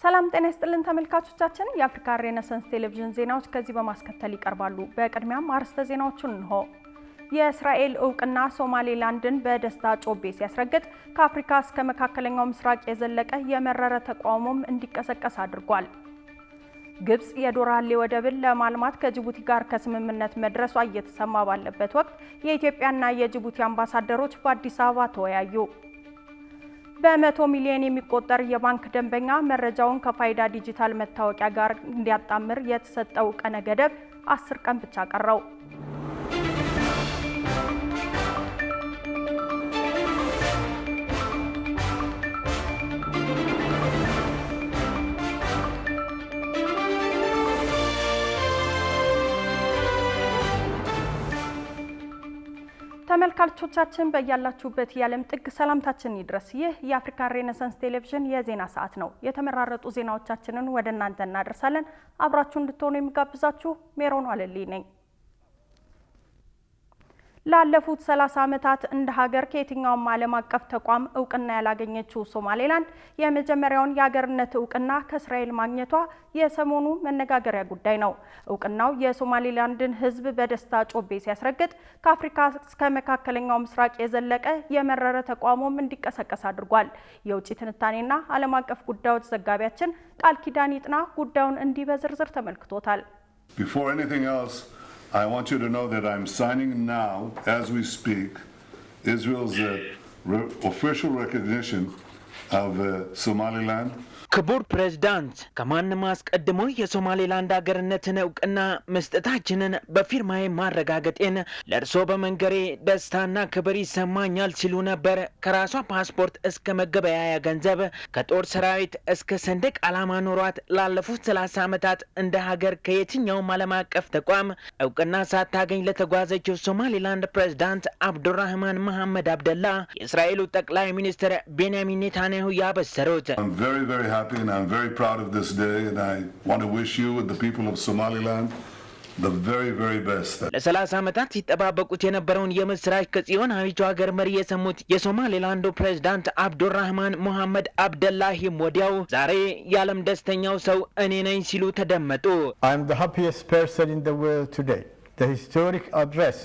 ሰላም ጤና ይስጥልን ተመልካቾቻችን የአፍሪካ ሬኔሳንስ ቴሌቪዥን ዜናዎች ከዚህ በማስከተል ይቀርባሉ። በቅድሚያም አርዕስተ ዜናዎቹን እንሆ። የእስራኤል እውቅና ሶማሌላንድን በደስታ ጮቤ ሲያስረግጥ ከአፍሪካ እስከ መካከለኛው ምስራቅ የዘለቀ የመረረ ተቃውሞም እንዲቀሰቀስ አድርጓል። ግብጽ የዶራሌ ወደብን ለማልማት ከጅቡቲ ጋር ከስምምነት መድረሷ እየተሰማ ባለበት ወቅት የኢትዮጵያና የጅቡቲ አምባሳደሮች በአዲስ አበባ ተወያዩ። በ100 ሚሊዮን የሚቆጠር የባንክ ደንበኛ መረጃውን ከፋይዳ ዲጂታል መታወቂያ ጋር እንዲያጣምር የተሰጠው ቀነ ገደብ 10 ቀን ብቻ ቀረው። ተመልካቾቻችን በያላችሁበት የዓለም ጥግ ሰላምታችን ይድረስ። ይህ የአፍሪካ ሬኔሳንስ ቴሌቪዥን የዜና ሰዓት ነው። የተመራረጡ ዜናዎቻችንን ወደ እናንተ እናደርሳለን። አብራችሁ እንድትሆኑ የሚጋብዛችሁ ሜሮን አለልኝ ነኝ። ላለፉት 30 ዓመታት እንደ ሀገር ከየትኛውም ዓለም አቀፍ ተቋም እውቅና ያላገኘችው ሶማሌላንድ የመጀመሪያውን የሀገርነት እውቅና ከእስራኤል ማግኘቷ የሰሞኑ መነጋገሪያ ጉዳይ ነው። እውቅናው የሶማሌላንድን ሕዝብ በደስታ ጮቤ ሲያስረግጥ ከአፍሪካ እስከ መካከለኛው ምስራቅ የዘለቀ የመረረ ተቃውሞም እንዲቀሰቀስ አድርጓል። የውጭ ትንታኔና ዓለም አቀፍ ጉዳዮች ዘጋቢያችን ቃል ኪዳን ይጥና ጉዳዩን እንዲህ በዝርዝር ተመልክቶታል። I want you to know that I'm signing now, as we speak, Israel's official recognition of Somaliland. ክቡር ፕሬዝዳንት፣ ከማንም አስቀድሞ የሶማሌላንድ ሀገርነትን እውቅና መስጠታችንን በፊርማዬ ማረጋገጤን ለእርሶ በመንገሬ ደስታና ክብር ይሰማኛል ሲሉ ነበር ከራሷ ፓስፖርት እስከ መገበያያ ገንዘብ ከጦር ሰራዊት እስከ ሰንደቅ ዓላማ ኖሯት ላለፉት 30 ዓመታት እንደ ሀገር ከየትኛውም ዓለም አቀፍ ተቋም እውቅና ሳታገኝ ለተጓዘችው ሶማሌላንድ ፕሬዝዳንት አብዱራህማን መሐመድ አብደላ የእስራኤሉ ጠቅላይ ሚኒስትር ቤንያሚን ኔታንያሁ ያበሰሩት። And I'm very proud of this day, and I want to wish you and the people of Somaliland the very, very best. ለ30 ዓመታት ሲጠባበቁት የነበረውን የምስራች ከጽዮናዊቷ ሀገር መሪ የሰሙት የሶማሌላንዱ ፕሬዝዳንት አብዱራህማን መሐመድ አብደላሂም ወዲያው ዛሬ የዓለም ደስተኛው ሰው እኔ ነኝ ሲሉ ተደመጡ። I'm the happiest person in the world today. The historic address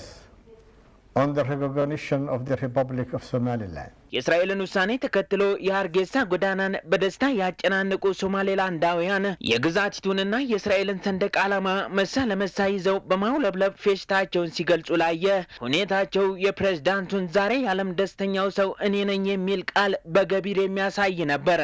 on the recognition of the Republic of Somaliland. የእስራኤልን ውሳኔ ተከትሎ የሀርጌሳ ጎዳናን በደስታ ያጨናነቁ ሶማሌላንዳውያን የግዛቲቱንና የእስራኤልን ሰንደቅ ዓላማ መሳ ለመሳ ይዘው በማውለብለብ ፌሽታቸውን ሲገልጹ ላየ ሁኔታቸው የፕሬዝዳንቱን ዛሬ የዓለም ደስተኛው ሰው እኔ ነኝ የሚል ቃል በገቢር የሚያሳይ ነበር።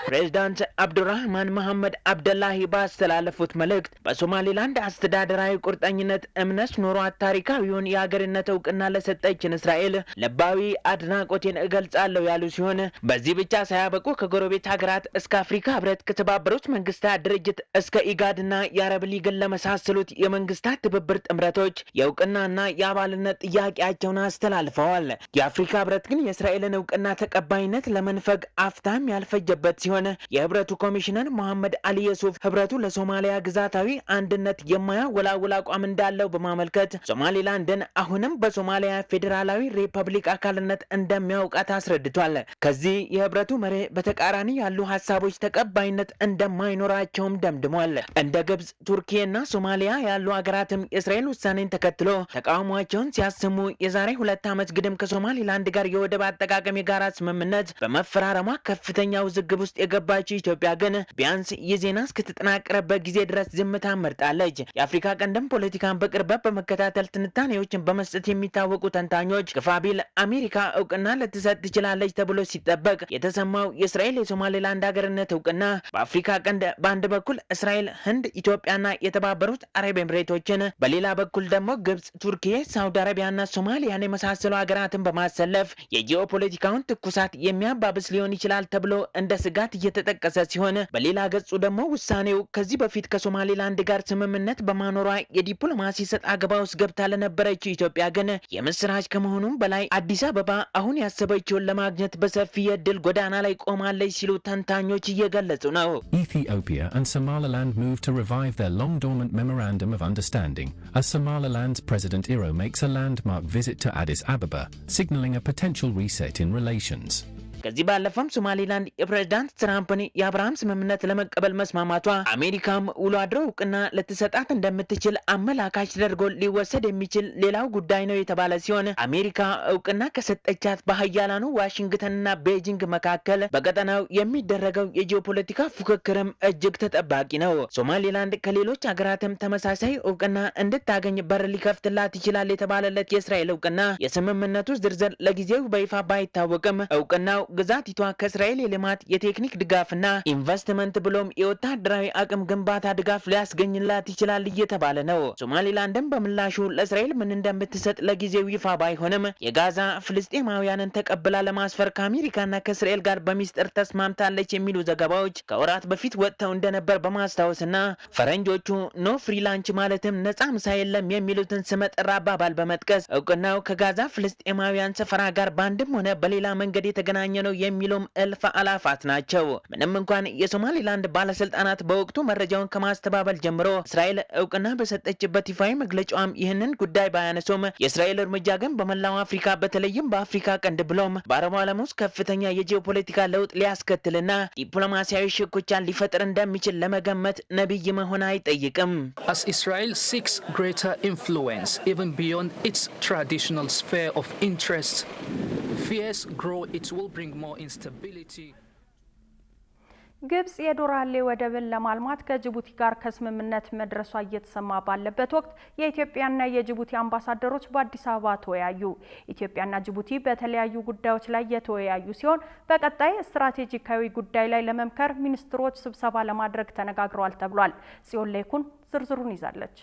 ፕሬዝዳንት አብዱራህማን መሐመድ አብደላሂ ባስተላለፉት መልእክት በሶማሌላንድ አስተዳደራዊ ቁርጠኝነት እምነት ኖሯት ታሪካዊውን የሀገርነት እውቅና ለሰጠችን እስራኤል ልባዊ አድናቆቴን እገልጻለሁ ያሉ ሲሆን በዚህ ብቻ ሳያበቁ ከጎረቤት ሀገራት እስከ አፍሪካ ህብረት፣ ከተባበሩት መንግስታት ድርጅት እስከ ኢጋድና የአረብ ሊግን ለመሳሰሉት የመንግስታት ትብብር ጥምረቶች የእውቅናና የአባልነት ጥያቄያቸውን አስተላልፈዋል። የአፍሪካ ህብረት ግን የእስራኤልን እውቅና ተቀባይነት ለመንፈግ አፍታም ያልፈጀበት ሲሆን የህብረቱ ኮሚሽነር መሐመድ አሊ የሱፍ ህብረቱ ለሶማሊያ ግዛታዊ አንድነት የማያወላውል አቋም እንዳለው በማመልከት ሶማሌላንድን አሁንም በሶማሊያ ፌዴራላዊ ሪፐብሊክ አካልነት እንደሚያውቃት አስረድቷል። ከዚህ የህብረቱ መሪ በተቃራኒ ያሉ ሀሳቦች ተቀባይነት እንደማይኖራቸውም ደምድሟል። እንደ ግብጽ፣ ቱርኪና ሶማሊያ ያሉ ሀገራትም የእስራኤል ውሳኔን ተከትሎ ተቃውሟቸውን ሲያሰሙ የዛሬ 2 ዓመት ግድም ከሶማሌላንድ ጋር የወደብ አጠቃቀም የጋራ ስምምነት በመፈራረሟ ከፍተኛ ውዝግብ ውስጥ የገባችው ኢትዮጵያ ግን ቢያንስ የዜና እስከተጠናቀረበት ጊዜ ድረስ ዝምታ መርጣለች። የአፍሪካ ቀንድም ፖለቲካን በቅርበት በመከታተል ትንታኔዎችን በመስጠት የሚታወቁ ተንታኞች ግፋቢል አሜሪካ እውቅና ልትሰጥ ትችላለች ተብሎ ሲጠበቅ የተሰማው የእስራኤል የሶማሌላንድ ሀገርነት እውቅና በአፍሪካ ቀንድ በአንድ በኩል እስራኤል፣ ህንድ፣ ኢትዮጵያና የተባበሩት አረብ ኤምሬቶችን በሌላ በኩል ደግሞ ግብጽ፣ ቱርኪ፣ ሳውዲ አረቢያና ሶማሊያን የመሳሰሉ ሀገራትን በማሰለፍ የጂኦፖለቲካውን ትኩሳት የሚያባብስ ሊሆን ይችላል ተብሎ እንደ ስጋት እየተጠቀሰ ሲሆን በሌላ ገጹ ደግሞ ውሳኔው ከዚህ በፊት ከሶማሌላንድ ጋር ስምምነት በማኖሯ የዲፕሎማሲ ሰጥ አገባ ውስጥ ገብታ ለነበረችው ኢትዮጵያ ግን የምስራች ከመሆኑም በላይ አዲስ አበባ አሁን ያሰበችውን ለማግኘት በሰፊ የድል ጎዳና ላይ ቆማለች ሲሉ ተንታኞች እየገለጹ ነው። Ethiopia and Somaliland move to revive their long-dormant memorandum of understanding as Somaliland's President Iro makes a landmark visit to Addis Ababa, signaling a potential reset in relations. ከዚህ ባለፈም ሶማሌላንድ የፕሬዝዳንት ትራምፕን የአብርሃም ስምምነት ለመቀበል መስማማቷ አሜሪካም ውሎ አድሮ እውቅና ልትሰጣት እንደምትችል አመላካች ተደርጎ ሊወሰድ የሚችል ሌላው ጉዳይ ነው የተባለ ሲሆን አሜሪካ እውቅና ከሰጠቻት በሀያላኑ ዋሽንግተንና ቤጂንግ መካከል በቀጠናው የሚደረገው የጂኦፖለቲካ ፉክክርም እጅግ ተጠባቂ ነው። ሶማሌላንድ ከሌሎች ሀገራትም ተመሳሳይ እውቅና እንድታገኝ በር ሊከፍትላት ይችላል የተባለለት የእስራኤል እውቅና የስምምነቱ ዝርዝር ለጊዜው በይፋ ባይታወቅም እውቅናው ግዛቲቷ ከእስራኤል የልማት የቴክኒክ ድጋፍና ኢንቨስትመንት ብሎም የወታደራዊ አቅም ግንባታ ድጋፍ ሊያስገኝላት ይችላል እየተባለ ነው። ሶማሌላንድም በምላሹ ለእስራኤል ምን እንደምትሰጥ ለጊዜው ይፋ ባይሆንም የጋዛ ፍልስጤማውያንን ተቀብላ ለማስፈር ከአሜሪካና ከእስራኤል ጋር በሚስጥር ተስማምታለች የሚሉ ዘገባዎች ከወራት በፊት ወጥተው እንደነበር በማስታወስና ፈረንጆቹ ኖ ፍሪ ላንች ማለትም ነጻ ምሳ የለም የሚሉትን ስመጥር አባባል በመጥቀስ እውቅናው ከጋዛ ፍልስጤማውያን ሰፈራ ጋር በአንድም ሆነ በሌላ መንገድ የተገናኘ ነው የሚሉም እልፍ አላፋት ናቸው። ምንም እንኳን የሶማሌላንድ ባለስልጣናት በወቅቱ መረጃውን ከማስተባበል ጀምሮ እስራኤል እውቅና በሰጠችበት ይፋዊ መግለጫዋም ይህንን ጉዳይ ባያነሱም የእስራኤል እርምጃ ግን በመላው አፍሪካ በተለይም በአፍሪካ ቀንድ ብሎም በአረቡ ዓለም ውስጥ ከፍተኛ የጂኦፖለቲካ ለውጥ ሊያስከትልና ዲፕሎማሲያዊ ሽኩቻን ሊፈጥር እንደሚችል ለመገመት ነብይ መሆን አይጠይቅም። As Israel seeks greater influence even beyond its traditional sphere of interest, fears grow it will bring more instability. ግብጽ የዶራሌ ወደብን ለማልማት ከጅቡቲ ጋር ከስምምነት መድረሷ እየተሰማ ባለበት ወቅት የኢትዮጵያና የጅቡቲ አምባሳደሮች በአዲስ አበባ ተወያዩ። ኢትዮጵያና ጅቡቲ በተለያዩ ጉዳዮች ላይ የተወያዩ ሲሆን በቀጣይ ስትራቴጂካዊ ጉዳይ ላይ ለመምከር ሚኒስትሮች ስብሰባ ለማድረግ ተነጋግረዋል ተብሏል። ጽዮን ሌኩን ዝርዝሩን ይዛለች።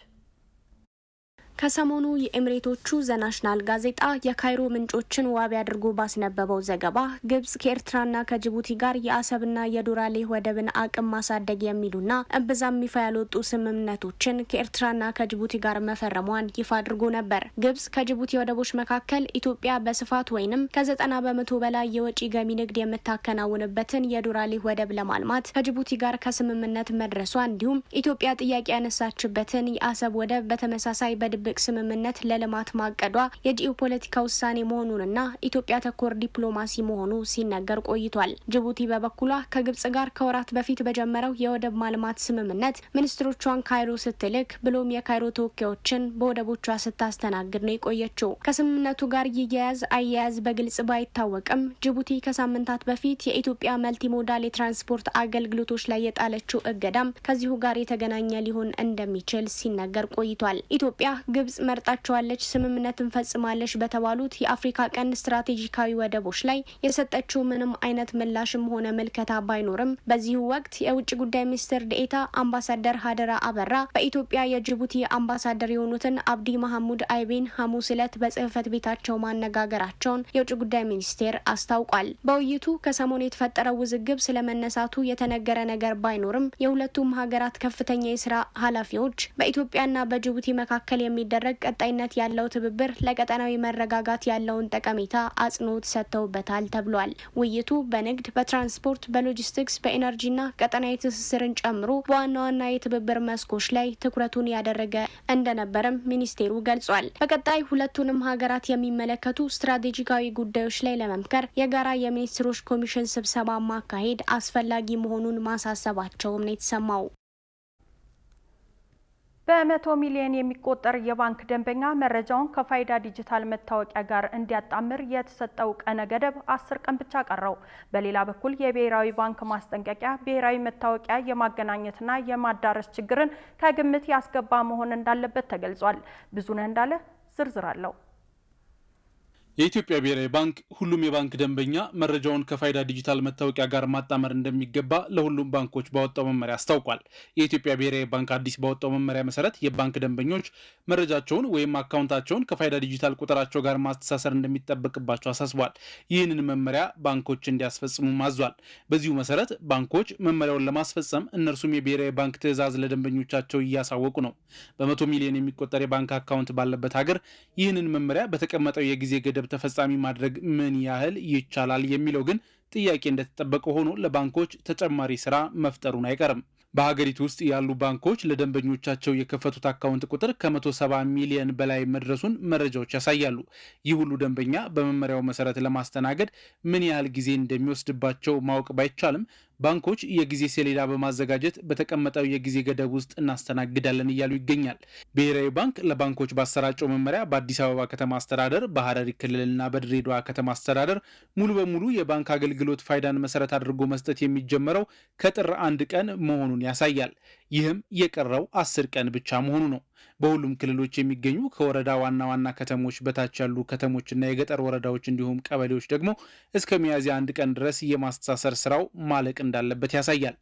ከሰሞኑ የኤምሬቶቹ ዘናሽናል ጋዜጣ የካይሮ ምንጮችን ዋቢ አድርጎ ባስነበበው ዘገባ ግብጽ ከኤርትራና ከጅቡቲ ጋር የአሰብና የዶራሌ ወደብን አቅም ማሳደግ የሚሉና እምብዛም ይፋ ያልወጡ ስምምነቶችን ከኤርትራና ከጅቡቲ ጋር መፈረሟን ይፋ አድርጎ ነበር። ግብጽ ከጅቡቲ ወደቦች መካከል ኢትዮጵያ በስፋት ወይንም ከ90 በመቶ በላይ የወጪ ገቢ ንግድ የምታከናውንበትን የዶራሌ ወደብ ለማልማት ከጅቡቲ ጋር ከስምምነት መድረሷ እንዲሁም ኢትዮጵያ ጥያቄ ያነሳችበትን የአሰብ ወደብ በተመሳሳይ በድብቅ ስምምነት ለልማት ማቀዷ የጂኦፖለቲካ ውሳኔ መሆኑንና ኢትዮጵያ ተኮር ዲፕሎማሲ መሆኑ ሲነገር ቆይቷል። ጅቡቲ በበኩሏ ከግብጽ ጋር ከወራት በፊት በጀመረው የወደብ ማልማት ስምምነት ሚኒስትሮቿን ካይሮ ስትልክ ብሎም የካይሮ ተወካዮችን በወደቦቿ ስታስተናግድ ነው የቆየችው። ከስምምነቱ ጋር ይያያዝ አያያዝ በግልጽ ባይታወቅም ጅቡቲ ከሳምንታት በፊት የኢትዮጵያ መልቲሞዳል የትራንስፖርት አገልግሎቶች ላይ የጣለችው እገዳም ከዚሁ ጋር የተገናኘ ሊሆን እንደሚችል ሲነገር ቆይቷል። ኢትዮጵያ ግብጽ መርጣቸዋለች ስምምነትን ፈጽማለች በተባሉት የአፍሪካ ቀንድ ስትራቴጂካዊ ወደቦች ላይ የሰጠችው ምንም አይነት ምላሽም ሆነ ምልከታ ባይኖርም በዚሁ ወቅት የውጭ ጉዳይ ሚኒስትር ዴኤታ አምባሳደር ሀደራ አበራ በኢትዮጵያ የጅቡቲ አምባሳደር የሆኑትን አብዲ መሐሙድ አይቤን ሐሙስ ዕለት በጽህፈት ቤታቸው ማነጋገራቸውን የውጭ ጉዳይ ሚኒስቴር አስታውቋል። በውይይቱ ከሰሞኑ የተፈጠረው ውዝግብ ስለመነሳቱ የተነገረ ነገር ባይኖርም የሁለቱም ሀገራት ከፍተኛ የስራ ኃላፊዎች በኢትዮጵያና በጅቡቲ መካከል የሚደረግ ቀጣይነት ያለው ትብብር ለቀጠናዊ መረጋጋት ያለውን ጠቀሜታ አጽንኦት ሰጥተውበታል ተብሏል። ውይይቱ በንግድ፣ በትራንስፖርት፣ በሎጂስቲክስ፣ በኢነርጂና ቀጠናዊ ትስስርን ጨምሮ በዋና ዋና የትብብር መስኮች ላይ ትኩረቱን ያደረገ እንደነበረም ሚኒስቴሩ ገልጿል። በቀጣይ ሁለቱንም ሀገራት የሚመለከቱ ስትራቴጂካዊ ጉዳዮች ላይ ለመምከር የጋራ የሚኒስትሮች ኮሚሽን ስብሰባ ማካሄድ አስፈላጊ መሆኑን ማሳሰባቸውም ነው የተሰማው። በ100 ሚሊዮን የሚቆጠር የባንክ ደንበኛ መረጃውን ከፋይዳ ዲጂታል መታወቂያ ጋር እንዲያጣምር የተሰጠው ቀነ ገደብ 10 ቀን ብቻ ቀረው። በሌላ በኩል የብሔራዊ ባንክ ማስጠንቀቂያ ብሔራዊ መታወቂያ የማገናኘትና የማዳረስ ችግርን ከግምት ያስገባ መሆን እንዳለበት ተገልጿል። ብዙነህ እንዳለ ዝርዝር አለው። የኢትዮጵያ ብሔራዊ ባንክ ሁሉም የባንክ ደንበኛ መረጃውን ከፋይዳ ዲጂታል መታወቂያ ጋር ማጣመር እንደሚገባ ለሁሉም ባንኮች ባወጣው መመሪያ አስታውቋል። የኢትዮጵያ ብሔራዊ ባንክ አዲስ ባወጣው መመሪያ መሰረት የባንክ ደንበኞች መረጃቸውን ወይም አካውንታቸውን ከፋይዳ ዲጂታል ቁጥራቸው ጋር ማስተሳሰር እንደሚጠበቅባቸው አሳስቧል። ይህንን መመሪያ ባንኮች እንዲያስፈጽሙ ማዟል። በዚሁ መሰረት ባንኮች መመሪያውን ለማስፈጸም እነርሱም የብሔራዊ ባንክ ትዕዛዝ ለደንበኞቻቸው እያሳወቁ ነው። በ100 ሚሊዮን የሚቆጠር የባንክ አካውንት ባለበት ሀገር ይህንን መመሪያ በተቀመጠው የጊዜ ገደብ ተፈጻሚ ማድረግ ምን ያህል ይቻላል የሚለው ግን ጥያቄ እንደተጠበቀ ሆኖ ለባንኮች ተጨማሪ ስራ መፍጠሩን አይቀርም። በሀገሪቱ ውስጥ ያሉ ባንኮች ለደንበኞቻቸው የከፈቱት አካውንት ቁጥር ከ170 ሚሊዮን በላይ መድረሱን መረጃዎች ያሳያሉ። ይህ ሁሉ ደንበኛ በመመሪያው መሰረት ለማስተናገድ ምን ያህል ጊዜ እንደሚወስድባቸው ማወቅ ባይቻልም ባንኮች የጊዜ ሰሌዳ በማዘጋጀት በተቀመጠው የጊዜ ገደብ ውስጥ እናስተናግዳለን እያሉ ይገኛል። ብሔራዊ ባንክ ለባንኮች ባሰራጨው መመሪያ በአዲስ አበባ ከተማ አስተዳደር፣ በሐረሪ ክልልና በድሬዳዋ ከተማ አስተዳደር ሙሉ በሙሉ የባንክ አገልግሎት ፋይዳን መሰረት አድርጎ መስጠት የሚጀመረው ከጥር 1 ቀን መሆኑን ያሳያል። ይህም የቀረው 10 ቀን ብቻ መሆኑ ነው። በሁሉም ክልሎች የሚገኙ ከወረዳ ዋና ዋና ከተሞች በታች ያሉ ከተሞችና የገጠር ወረዳዎች እንዲሁም ቀበሌዎች ደግሞ እስከ ሚያዝያ 1 ቀን ድረስ የማስተሳሰር ስራው ማለቅ እንዳለበት ያሳያል።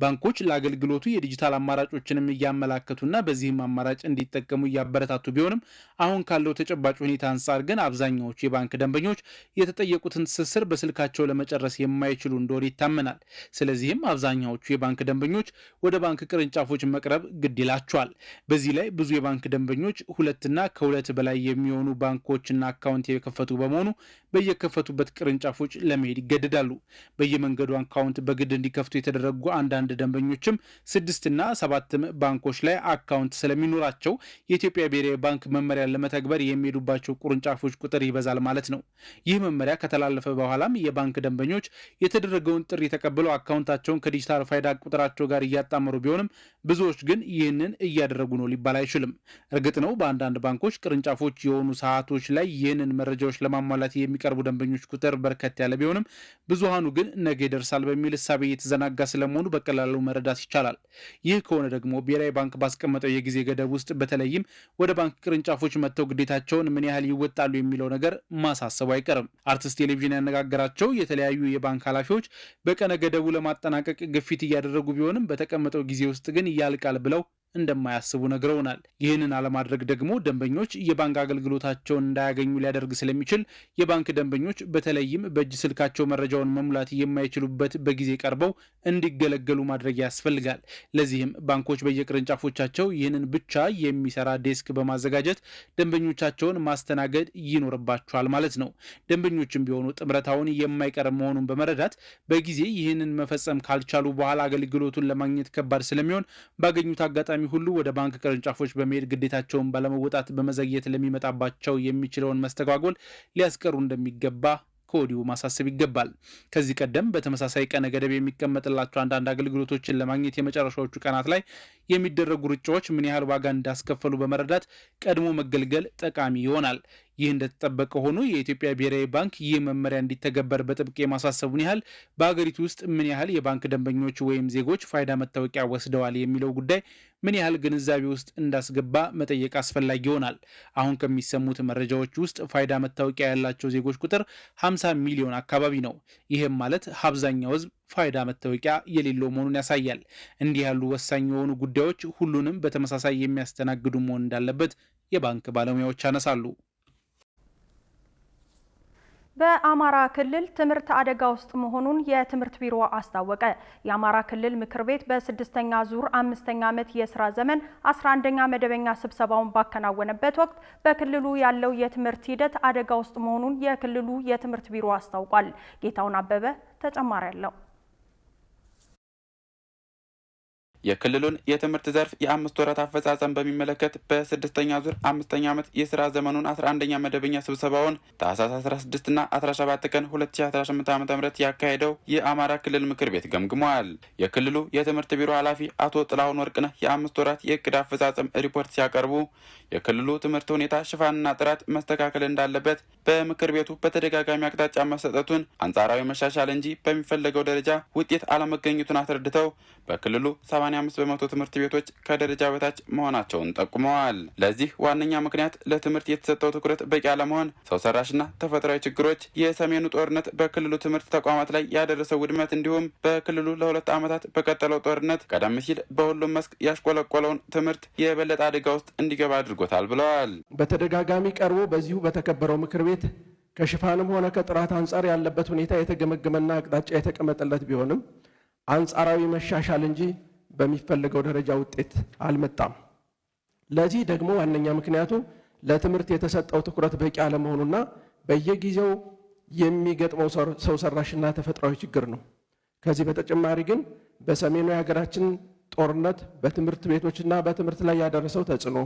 ባንኮች ለአገልግሎቱ የዲጂታል አማራጮችንም እያመላከቱና በዚህም አማራጭ እንዲጠቀሙ እያበረታቱ ቢሆንም አሁን ካለው ተጨባጭ ሁኔታ አንጻር ግን አብዛኛዎቹ የባንክ ደንበኞች የተጠየቁትን ትስስር በስልካቸው ለመጨረስ የማይችሉ እንደሆነ ይታመናል። ስለዚህም አብዛኛዎቹ የባንክ ደንበኞች ወደ ባንክ ቅርንጫፎች መቅረብ ግድ ይላቸዋል። በዚህ ላይ ብዙ የባንክ ደንበኞች 2 እና ከ2 በላይ የሚሆኑ ባንኮችና አካውንት የከፈቱ በመሆኑ በየከፈቱበት ቅርንጫፎች ለመሄድ ይገደዳሉ። በየመንገዱ አካውንት በግድ እንዲከፍቱ የተደረጉ አንዳንድ ደንበኞችም 6 እና 7 ባንኮች ላይ አካውንት ስለሚኖራቸው የኢትዮጵያ ብሔራዊ ባንክ መመሪያን ለመተግበር የሚሄዱባቸው ቅርንጫፎች ቁጥር ይበዛል ማለት ነው። ይህ መመሪያ ከተላለፈ በኋላም የባንክ ደንበኞች የተደረገውን ጥሪ ተቀብለው አካውንታቸውን ከዲጂታል ፋይዳ ቁጥራቸው ጋር እያጣመሩ ቢሆንም ብዙዎች ግን ይህንን እያደረጉ ነው ሊባል አይችልም። እርግጥ ነው በአንዳንድ ባንኮች ቅርንጫፎች የሆኑ ሰዓቶች ላይ ይህንን መረጃዎች ለማሟላት የሚቀርቡ ደንበኞች ቁጥር በርከት ያለ ቢሆንም ብዙሃኑ ግን ነገ ይደርሳል በሚል እሳቤ የተዘናጋ ስለመሆኑ በቀላሉ መረዳት ይቻላል። ይህ ከሆነ ደግሞ ብሔራዊ ባንክ ባስቀመጠው የጊዜ ገደብ ውስጥ በተለይም ወደ ባንክ ቅርንጫፎች መጥተው ግዴታቸውን ምን ያህል ይወጣሉ የሚለው ነገር ማሳሰቡ አይቀርም። አርትስ ቴሌቪዥን ያነጋገራቸው የተለያዩ የባንክ ኃላፊዎች በቀነ ገደቡ ለማጠናቀቅ ግፊት እያደረጉ ቢሆንም በተቀመጠው ጊዜ ውስጥ ግን ያልቃል ብለው እንደማያስቡ ነግረውናል። ይህንን አለማድረግ ደግሞ ደንበኞች የባንክ አገልግሎታቸውን እንዳያገኙ ሊያደርግ ስለሚችል የባንክ ደንበኞች በተለይም በእጅ ስልካቸው መረጃውን መሙላት የማይችሉበት በጊዜ ቀርበው እንዲገለገሉ ማድረግ ያስፈልጋል። ለዚህም ባንኮች በየቅርንጫፎቻቸው ይህንን ብቻ የሚሰራ ዴስክ በማዘጋጀት ደንበኞቻቸውን ማስተናገድ ይኖርባቸዋል ማለት ነው። ደንበኞችም ቢሆኑ ጥምረታውን የማይቀር መሆኑን በመረዳት በጊዜ ይህንን መፈጸም ካልቻሉ በኋላ አገልግሎቱን ለማግኘት ከባድ ስለሚሆን ባገኙት አጋጣሚ ሁሉ ወደ ባንክ ቅርንጫፎች በመሄድ ግዴታቸውን ባለመወጣት በመዘግየት ለሚመጣባቸው የሚችለውን መስተጓጎል ሊያስቀሩ እንደሚገባ ከወዲሁ ማሳሰብ ይገባል። ከዚህ ቀደም በተመሳሳይ ቀነ ገደብ የሚቀመጥላቸው አንዳንድ አገልግሎቶችን ለማግኘት የመጨረሻዎቹ ቀናት ላይ የሚደረጉ ሩጫዎች ምን ያህል ዋጋ እንዳስከፈሉ በመረዳት ቀድሞ መገልገል ጠቃሚ ይሆናል። ይህ እንደተጠበቀ ሆኖ የኢትዮጵያ ብሔራዊ ባንክ ይህ መመሪያ እንዲተገበር በጥብቅ የማሳሰቡን ያህል በሀገሪቱ ውስጥ ምን ያህል የባንክ ደንበኞች ወይም ዜጎች ፋይዳ መታወቂያ ወስደዋል የሚለው ጉዳይ ምን ያህል ግንዛቤ ውስጥ እንዳስገባ መጠየቅ አስፈላጊ ይሆናል። አሁን ከሚሰሙት መረጃዎች ውስጥ ፋይዳ መታወቂያ ያላቸው ዜጎች ቁጥር 50 ሚሊዮን አካባቢ ነው። ይህም ማለት አብዛኛው ሕዝብ ፋይዳ መታወቂያ የሌለው መሆኑን ያሳያል። እንዲህ ያሉ ወሳኝ የሆኑ ጉዳዮች ሁሉንም በተመሳሳይ የሚያስተናግዱ መሆን እንዳለበት የባንክ ባለሙያዎች ያነሳሉ። በአማራ ክልል ትምህርት አደጋ ውስጥ መሆኑን የትምህርት ቢሮ አስታወቀ። የአማራ ክልል ምክር ቤት በ6ኛ ዙር 5ኛ ዓመት የስራ ዘመን 11ኛ መደበኛ ስብሰባውን ባከናወነበት ወቅት በክልሉ ያለው የትምህርት ሂደት አደጋ ውስጥ መሆኑን የክልሉ የትምህርት ቢሮ አስታውቋል። ጌታውን አበበ ተጨማሪ አለው። የክልሉን የትምህርት ዘርፍ የ5 ወራት አፈጻጸም በሚመለከት በ6ኛ ዙር 5ኛ ዓመት የስራ ዘመኑን 11ኛ መደበኛ ስብሰባውን ታህሳስ 16 እና 17 ቀን 2018 ዓ.ም ያካሄደው የአማራ ክልል ምክር ቤት ገምግሟል። የክልሉ የትምህርት ቢሮ ኃላፊ አቶ ጥላሁን ወርቅነህ የ5 ወራት የእቅድ አፈጻጸም ሪፖርት ሲያቀርቡ የክልሉ ትምህርት ሁኔታ ሽፋንና ጥራት መስተካከል እንዳለበት በምክር ቤቱ በተደጋጋሚ አቅጣጫ መሰጠቱን፣ አንጻራዊ መሻሻል እንጂ በሚፈለገው ደረጃ ውጤት አለመገኘቱን አስረድተው በክልሉ 85 በመቶ ትምህርት ቤቶች ከደረጃ በታች መሆናቸውን ጠቁመዋል። ለዚህ ዋነኛ ምክንያት ለትምህርት የተሰጠው ትኩረት በቂ አለመሆን፣ ሰው ሰራሽና ተፈጥሯዊ ችግሮች፣ የሰሜኑ ጦርነት በክልሉ ትምህርት ተቋማት ላይ ያደረሰው ውድመት እንዲሁም በክልሉ ለ2 ዓመታት በቀጠለው ጦርነት ቀደም ሲል በሁሉም መስክ ያሽቆለቆለውን ትምህርት የበለጠ አደጋ ውስጥ እንዲገባ አድርጎታል ብለዋል። በተደጋጋሚ ቀርቦ በዚሁ በተከበረው ምክር ቤት ከሽፋንም ሆነ ከጥራት አንጻር ያለበት ሁኔታ የተገመገመና አቅጣጫ የተቀመጠለት ቢሆንም አንጻራዊ መሻሻል እንጂ በሚፈልገው ደረጃ ውጤት አልመጣም። ለዚህ ደግሞ ዋነኛ ምክንያቱ ለትምህርት የተሰጠው ትኩረት በቂ አለመሆኑና በየጊዜው የሚገጥመው ሰው ሰራሽና ተፈጥሯዊ ችግር ነው። ከዚህ በተጨማሪ ግን በሰሜኑ የሀገራችን ጦርነት በትምህርት ቤቶችና በትምህርት ላይ ያደረሰው ተጽዕኖ፣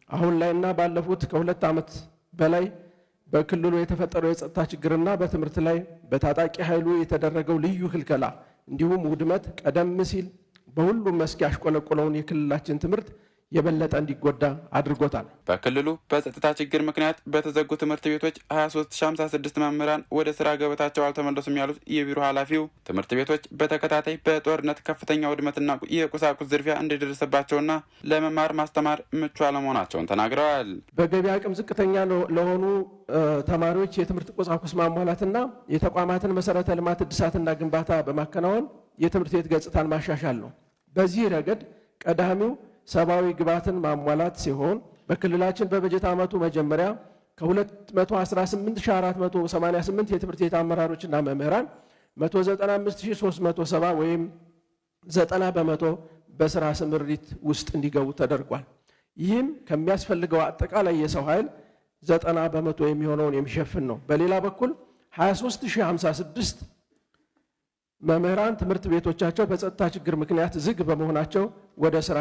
አሁን ላይና ባለፉት ከ2 ዓመት በላይ በክልሉ የተፈጠረው የጸጥታ ችግርና በትምህርት ላይ በታጣቂ ኃይሉ የተደረገው ልዩ ክልከላ እንዲሁም ውድመት ቀደም ሲል በሁሉም መስክ ያሽቆለቆለውን የክልላችን ትምህርት የበለጠ እንዲጎዳ አድርጎታል። በክልሉ በጸጥታ ችግር ምክንያት በተዘጉ ትምህርት ቤቶች 23056 መምህራን ወደ ስራ ገበታቸው አልተመለሱም ያሉት የቢሮ ኃላፊው ትምህርት ቤቶች በተከታታይ በጦርነት ከፍተኛ ውድመትና የቁሳቁስ ዝርፊያ እንደደረሰባቸውና ለመማር ማስተማር ምቹ አለመሆናቸውን ተናግረዋል። በገቢ አቅም ዝቅተኛ ለሆኑ ተማሪዎች የትምህርት ቁሳቁስ ማሟላትና የተቋማትን መሰረተ ልማት እድሳትና ግንባታ በማከናወን የትምህርት ቤት ገጽታን ማሻሻል ነው። በዚህ ረገድ ቀዳሚው ሰብአዊ ግብዓትን ማሟላት ሲሆን በክልላችን በበጀት ዓመቱ መጀመሪያ ከ218488 የትምህርት ቤት አመራሮችና መምህራን 195370 ወይም 90% በስራ ስምሪት ውስጥ እንዲገቡ ተደርጓል። ይህም ከሚያስፈልገው አጠቃላይ የሰው ኃይል 90% የሚሆነውን የሚሸፍን ነው። በሌላ በኩል 23056 መምህራን ትምህርት ቤቶቻቸው በጸጥታ ችግር ምክንያት ዝግ በመሆናቸው ወደ ስራ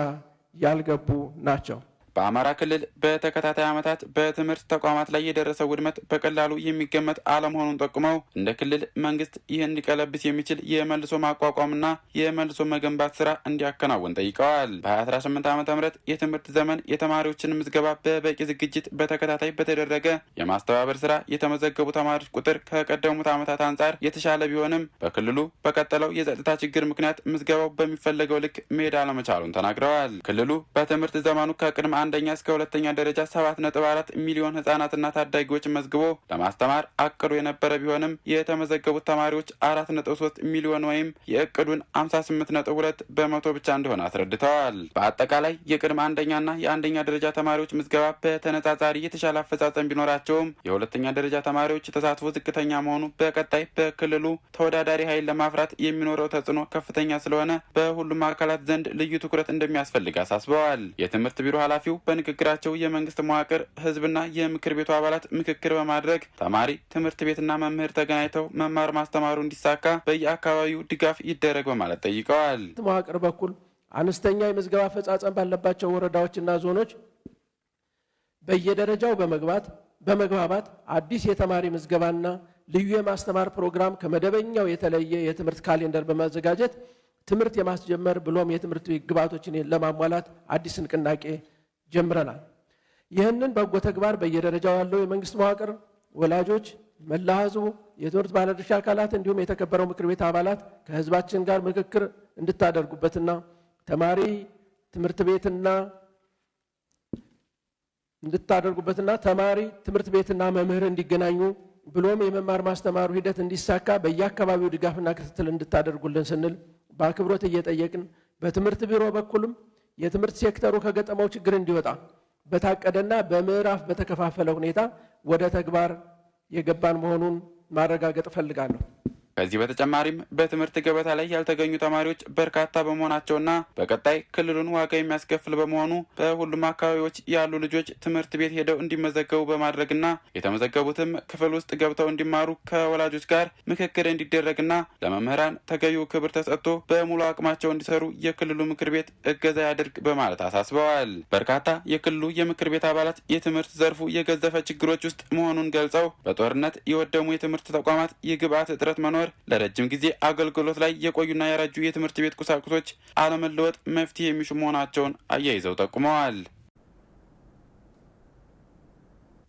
ያልገቡ ናቸው። በአማራ ክልል በተከታታይ ዓመታት በትምህርት ተቋማት ላይ የደረሰው ውድመት በቀላሉ የሚገመት አለመሆኑን ጠቁመው እንደ ክልል መንግስት ይህን ሊቀለብስ የሚችል የመልሶ ማቋቋምና የመልሶ መገንባት ስራ እንዲያከናውን ጠይቀዋል። በ2018 ዓ.ም የትምህርት ዘመን የተማሪዎችን ምዝገባ በበቂ ዝግጅት በተከታታይ በተደረገ የማስተባበር ስራ የተመዘገቡ ተማሪዎች ቁጥር ከቀደሙት ዓመታት አንጻር የተሻለ ቢሆንም በክልሉ በቀጠለው የጸጥታ ችግር ምክንያት ምዝገባው በሚፈለገው ልክ መሄድ አለመቻሉን ተናግረዋል። ክልሉ በትምህርት ዘመኑ ከቅድመ አንደኛ እስከ ሁለተኛ ደረጃ 7.4 ሚሊዮን ህጻናትና ታዳጊዎች መዝግቦ ለማስተማር አቅዶ የነበረ ቢሆንም የተመዘገቡት ተማሪዎች 4.3 ሚሊዮን ወይም የእቅዱን 58.2% ብቻ እንደሆነ አስረድተዋል። በአጠቃላይ የቅድመ አንደኛና የአንደኛ ደረጃ ተማሪዎች ምዝገባ በተነጻጻሪ የተሻለ አፈጻጸም ቢኖራቸውም የሁለተኛ ደረጃ ተማሪዎች ተሳትፎ ዝቅተኛ መሆኑ በቀጣይ በክልሉ ተወዳዳሪ ኃይል ለማፍራት የሚኖረው ተጽዕኖ ከፍተኛ ስለሆነ በሁሉም አካላት ዘንድ ልዩ ትኩረት እንደሚያስፈልግ አሳስበዋል። የትምህርት ቢሮ ኃላፊው በንግግራቸው የመንግስት መዋቅር ህዝብና የምክር ቤቱ አባላት ምክክር በማድረግ ተማሪ ትምህርት ቤትና መምህር ተገናኝተው መማር ማስተማሩ እንዲሳካ በየአካባቢው ድጋፍ ይደረግ በማለት ጠይቀዋል። መዋቅር በኩል አነስተኛ የምዝገባ አፈጻጸም ባለባቸው ወረዳዎችና ዞኖች በየደረጃው በመግባባት አዲስ የተማሪ ምዝገባና ልዩ የማስተማር ፕሮግራም ከመደበኛው የተለየ የትምህርት ካሌንደር በማዘጋጀት ትምህርት የማስጀመር ብሎም የትምህርት ግብዓቶችን ለማሟላት አዲስ ንቅናቄ ጀምረናል። ይህንን በጎ ተግባር በየደረጃው ያለው የመንግስት መዋቅር፣ ወላጆች፣ መላ ህዝቡ፣ የትምህርት ባለድርሻ አካላት እንዲሁም የተከበረው ምክር ቤት አባላት ከህዝባችን ጋር ምክክር እንድታደርጉበትና ተማሪ ትምህርት ቤትና መምህር እንዲገናኙ ብሎም የመማር ማስተማሩ ሂደት እንዲሳካ በየአካባቢው ድጋፍና ክትትል እንድታደርጉልን ስንል በአክብሮት እየጠየቅን በትምህርት ቢሮ በኩልም የትምህርት ሴክተሩ ከገጠመው ችግር እንዲወጣ በታቀደና በምዕራፍ በተከፋፈለ ሁኔታ ወደ ተግባር የገባን መሆኑን ማረጋገጥ እፈልጋለሁ። ከዚህ በተጨማሪም በትምህርት ገበታ ላይ ያልተገኙ ተማሪዎች በርካታ በመሆናቸውና በቀጣይ ክልሉን ዋጋ የሚያስከፍል በመሆኑ በሁሉም አካባቢዎች ያሉ ልጆች ትምህርት ቤት ሄደው እንዲመዘገቡ በማድረግና የተመዘገቡትም ክፍል ውስጥ ገብተው እንዲማሩ ከወላጆች ጋር ምክክር እንዲደረግና ለመምህራን ተገቢው ክብር ተሰጥቶ በሙሉ አቅማቸው እንዲሰሩ የክልሉ ምክር ቤት እገዛ ያድርግ በማለት አሳስበዋል። በርካታ የክልሉ የምክር ቤት አባላት የትምህርት ዘርፉ የገዘፈ ችግሮች ውስጥ መሆኑን ገልጸው በጦርነት የወደሙ የትምህርት ተቋማት የግብዓት እጥረት መኖር ለረጅም ጊዜ አገልግሎት ላይ የቆዩና ያረጁ የትምህርት ቤት ቁሳቁሶች አለመለወጥ መፍትሄ የሚሹ መሆናቸውን አያይዘው ጠቁመዋል።